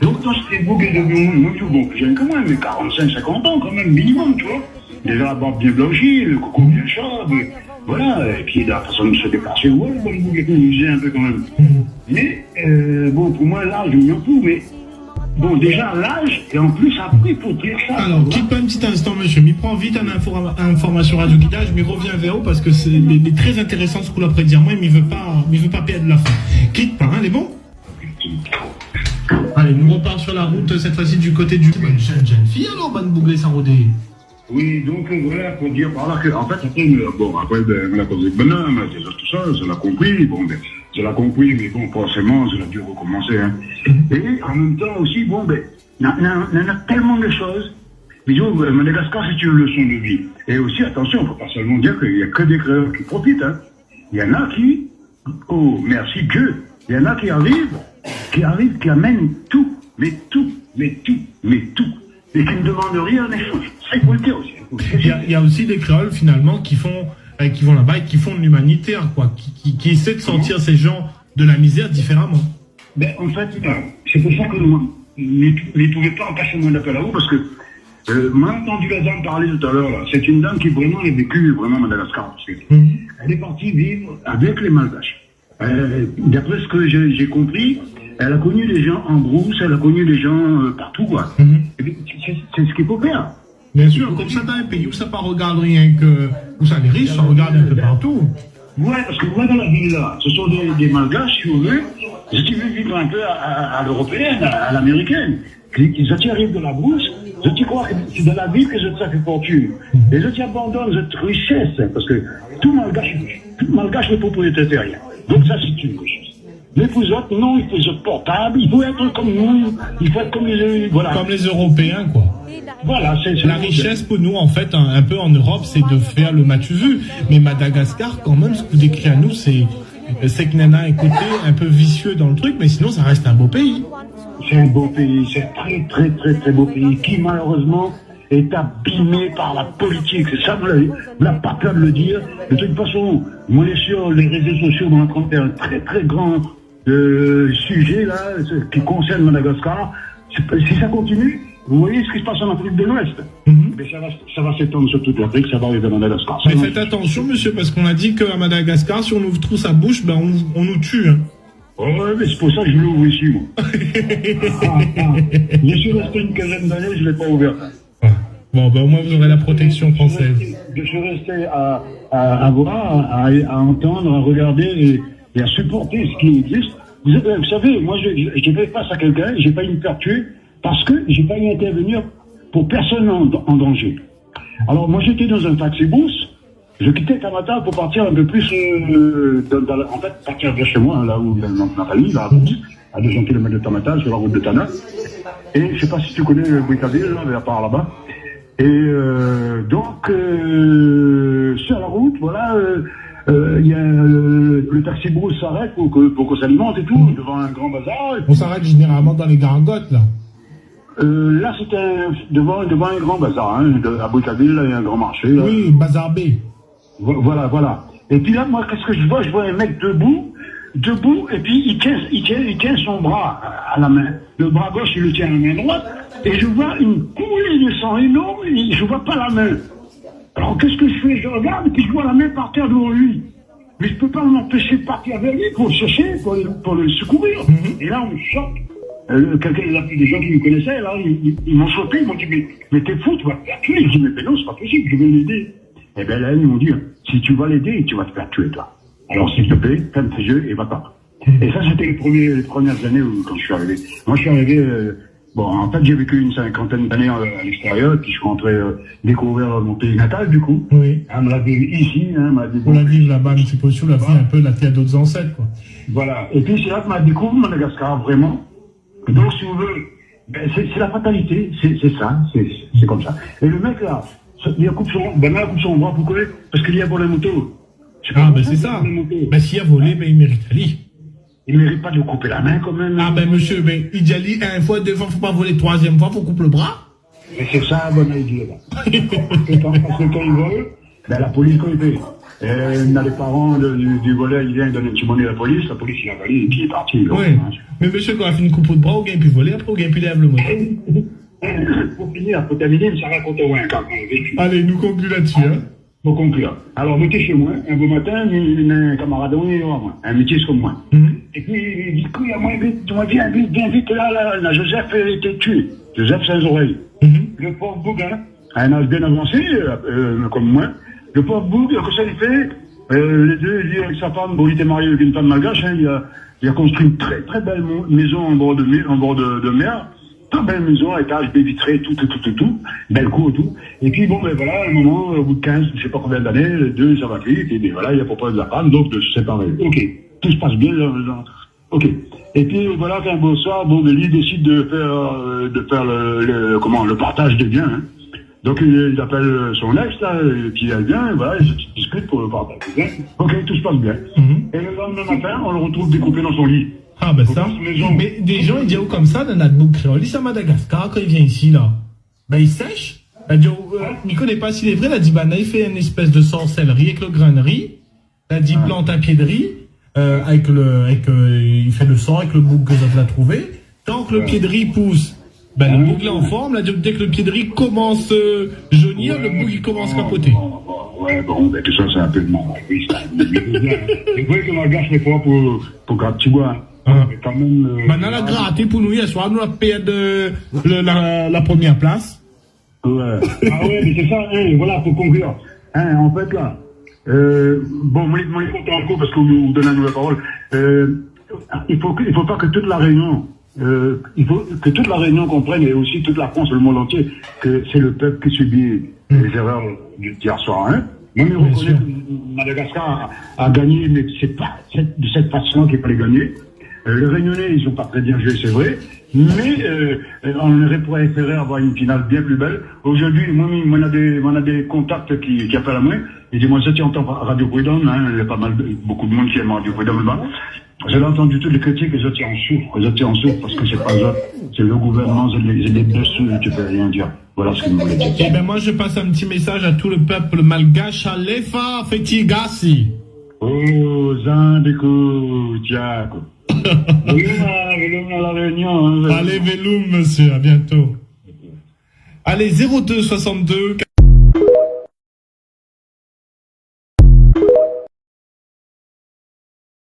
Donc, dans ce Facebook est devenu, moi, je bon, j'ai quand même 45, 50 ans, quand même, minimum, tu vois. Déjà la barbe bien blanchie, le coco bien chauve, voilà, et puis la façon de se déplacer, ouais, bon, le bouc est usé un peu quand même. Mais, bon, pour moi, l'âge, je m'en fous, mais bon, déjà l'âge, et en plus après, pour dire ça. Alors, quitte pas un petit instant, monsieur, m'y prend vite une information radio guidage, mais reviens vers vous parce que c'est très intéressant ce qu'on a dire moi, mais il veut pas perdre la fin. Quitte pas, hein, les bons? Allez, nous repart sur la route, cette fois-ci du côté du... Une jeune fille, alors, bonne bouglée sans rodé. Oui, donc voilà, pour dire par là que, en fait, après, bon, après, ben, on a posé de bonhomme, tout ça, je l'ai compris, bon, ben, je l'ai compris, mais bon, forcément, je l'ai dû recommencer, hein. Et en même temps aussi, bon, ben, il y en a tellement de choses. Disons, Madagascar, c'est une leçon de vie. Et aussi, attention, il ne faut pas seulement dire qu'il n'y a que des créateurs qui profitent, hein. Il y en a qui, oh, merci Dieu, il y en a qui arrivent, qui amènent tout, mais tout, et qui ne demandent rien en échange. Ça, il faut le dire aussi. Il y a aussi des créoles, finalement, qui vont là-bas et qui font de l'humanitaire, quoi, qui essaient de sortir ces gens de la misère différemment. Ben, en fait, c'est pour ça que moi, ne pouvez pas en passer mon appel à vous, parce que moi, j'ai entendu la dame parler tout à l'heure, là. C'est une dame qui vraiment a vécu vraiment Madagascar. Elle est partie vivre avec les Malgaches. D'après ce que j'ai compris, elle a connu des gens en brousse, elle a connu des gens partout, quoi. C'est ce qu'il faut faire. Bien sûr, comme ça, dans un pays où ça ne regarde rien que... où ça les riches, ça regarde un peu partout. Ouais, parce que moi, dans la ville, là, ce sont des Malgaches, si vous voulez, qui veulent vivre un peu à l'européenne, à l'américaine. Ils arrivent de la brousse, je crois que c'est dans la ville que je fait fortune. Et je abandonne cette richesse, parce que tout Malgache est propriétaire terrien. Donc ça, c'est une richesse. Mais vous autres, non, il faut être portable, il faut être comme nous, il faut être comme les... Voilà. Comme les Européens, quoi. Voilà, c'est la richesse pour nous, en fait, un peu en Europe, c'est de faire le matu-vu. Mais Madagascar, quand même, ce que vous décrivez à nous, c'est que Nana a un côté un peu vicieux dans le truc, mais sinon, ça reste un beau pays. C'est un beau pays, c'est un très, très, très, très beau pays qui, malheureusement, est abîmé par la politique. C'est ça, vous n'avez pas peur de le dire. De toute façon, moi, sur les réseaux sociaux, on est en train de faire un très, très grand sujet, là, qui concerne Madagascar. Si ça continue, vous voyez ce qui se passe en Afrique de l'Ouest. Mais ça va s'étendre sur toute l'Afrique, ça va arriver à Madagascar. Mais faites attention, monsieur, parce qu'on a dit qu'à Madagascar, si on ouvre trop sa bouche, ben on nous tue. Hein. Oh, ouais, mais c'est pour ça que je l'ouvre ici, moi. Je suis resté une quinzaine d'années, je ne l'ai pas ouvert. Bon, ben au moins vous aurez la protection française. Je suis resté à voir, à entendre, à regarder et à supporter ce qui existe. Vous savez, moi, j'ai fait face à quelqu'un, j'ai failli me faire tuer parce que j'ai failli intervenir pour personne en danger. Alors, moi, j'étais dans un taxi-bus, je quittais Tamata pour partir un peu plus, en fait, partir vers chez moi, là où ma famille, là, à 200 km de Tamata, sur la route de Tana. Et je sais pas si tu connais Bouitaville, là, par là-bas. Et donc, sur la route, voilà, il y a le taxi-brousse s'arrête pour qu'on s'alimente et tout, devant un grand bazar. On s'arrête généralement dans les gargotes, là. Là, c'était devant un grand bazar, hein, à Bouitaville, là, il y a un grand marché. Là. Oui, bazar B. Voilà. Et puis là, moi, qu'est-ce que je vois? Je vois un mec debout, et puis il tient son bras à la main. Le bras gauche, il le tient à la main droite, et je vois une coulée de sang énorme, et je vois pas la main. Alors, qu'est-ce que je fais? Je regarde, et puis je vois la main par terre devant lui. Mais je peux pas m'empêcher de partir vers lui pour le chercher, pour le secourir. Et là, on me choque. Des gens qui me connaissaient, là, ils m'ont chopé, ils m'ont dit, mais t'es fou, tu vas te faire tuer. Je dis, mais non, c'est pas possible, je vais l'aider. Et bien là, ils m'ont dit, si tu vas l'aider, tu vas te faire tuer, toi. Alors, s'il te plaît, ferme tes yeux et va-t'en. Et ça, c'était les premières années quand je suis arrivé. Moi, je suis arrivé, en fait, j'ai vécu une 50aine d'années à l'extérieur, puis je suis rentré découvrir mon pays natal, du coup. Oui. On me l'a vu ici, on l'a vu là-bas, mais c'est possible, on l'a vu un peu la terre d'autres ancêtres, quoi. Voilà. Et puis, c'est là que m'a découvert Madagascar, vraiment. Donc, si vous voulez, c'est la fatalité, c'est ça, c'est comme ça. Et le mec, là, il coupe son bras, pourquoi? Parce qu'il y a volé la moto. Ah, ben c'est ça. Ben s'il a volé, ben il mérite la lit. Il ne mérite pas de couper la main, quand même. Ah, ben monsieur, ben il dit une fois, deux fois, faut pas voler, troisième fois, faut couper le bras. Mais c'est ça, bonne idée, là. Parce que quand il vole, ben la police, quand il fait. On a les parents du volet, il vient donner un petit monnaie à la police il a validé et puis il est parti. Oui. Mais monsieur, quand on a fait une coupe de bras, on gagne plus voler, après on gagne plus lève le monnaie. Pour finir, pour terminer, ça raconte un quand même vécu. Allez, nous conclut là-dessus, hein. Pour conclure. Alors, j'étais chez moi, un beau matin, un camarade, un métier comme moi. Et puis, il dit, viens vite, là, Joseph était tué. Joseph sans oreille. Le pauvre bougain, à un âge bien avancé, comme moi, le pauvre bougain, que ça lui fait, les deux, il dit avec sa femme, bon, il était marié avec une femme malgache, hein, il a construit une très, très belle maison en bord de mer. Très belle maison, étage baie vitrée, tout, belle cour, tout. Et puis bon, ben voilà, à un moment, au bout de 15, je sais pas combien d'années, les deux, ça va vite, et bien voilà, il y a proposé de la femme, donc de se séparer. Ok, tout se passe bien, ok. Et puis voilà, qu'un beau soir, bon, Delis décide de faire le partage des biens, hein. Donc il appelle son ex, là, et puis elle vient, et voilà, ils se discutent pour le partage des biens. Ok, tout se passe bien. Et le lendemain matin, on le retrouve découpé dans son lit. Ah ben ça, mais des gens ils disent comme ça dans notre bouc créole, ici à Madagascar, quand il vient ici là, ben il sèche, il dit, il connaît pas s'il est vrai, il a dit, ben il fait une espèce de sorcellerie avec le grain de riz, il a dit plante un pied de riz, il fait le sang avec le bouc que vous avez trouvé, tant que le pied de riz pousse, ben le bouc est en forme, là, dès que le pied de riz commence jaunir, le bouc il commence à capoter. Ouais, bon, ben tout ça c'est un peu de monde, oui, c'est vrai que ma gâche n'est pas pour gratter, tu vois. Mais quand même. Maintenant, la gratte pour nous hier soir, nous a perdu la première place. Ouais. Ah ouais, mais c'est ça, hein, voilà, pour conclure. Hein, en fait, là, bon, mon écoute en cours parce que vous donnez la nouvelle parole. Il faut pas que toute la Réunion, il faut que toute la Réunion comprenne, et aussi toute la France, le monde entier, que c'est le peuple qui subit les erreurs d'hier soir, hein. Moi, je reconnais que Madagascar a gagné, mais c'est pas de cette façon qu'il fallait gagner. Les Réunionnais, ils ont pas très bien joué, c'est vrai, mais on aurait préféré avoir une finale bien plus belle. Aujourd'hui, moi, on a des contacts qui appellent à moi. Ils disent, moi, ça, tu entends Radio Prud'homme, hein, il y a pas mal, beaucoup de monde qui aime Radio Prud'homme là-bas. J'ai entendu toutes les critiques, et je tiens en souffre, parce que c'est pas ça, c'est le gouvernement, c'est les dessus, tu peux rien dire. Voilà ce que je voulais dire. Eh ben, moi, je passe un petit message à tout le peuple malgache, à l'EFA, Fetigasi. Oh, Zandeko, Tiago. Veloum à la Réunion. Hein, allez, Veloum, monsieur, à bientôt. Allez, 02 62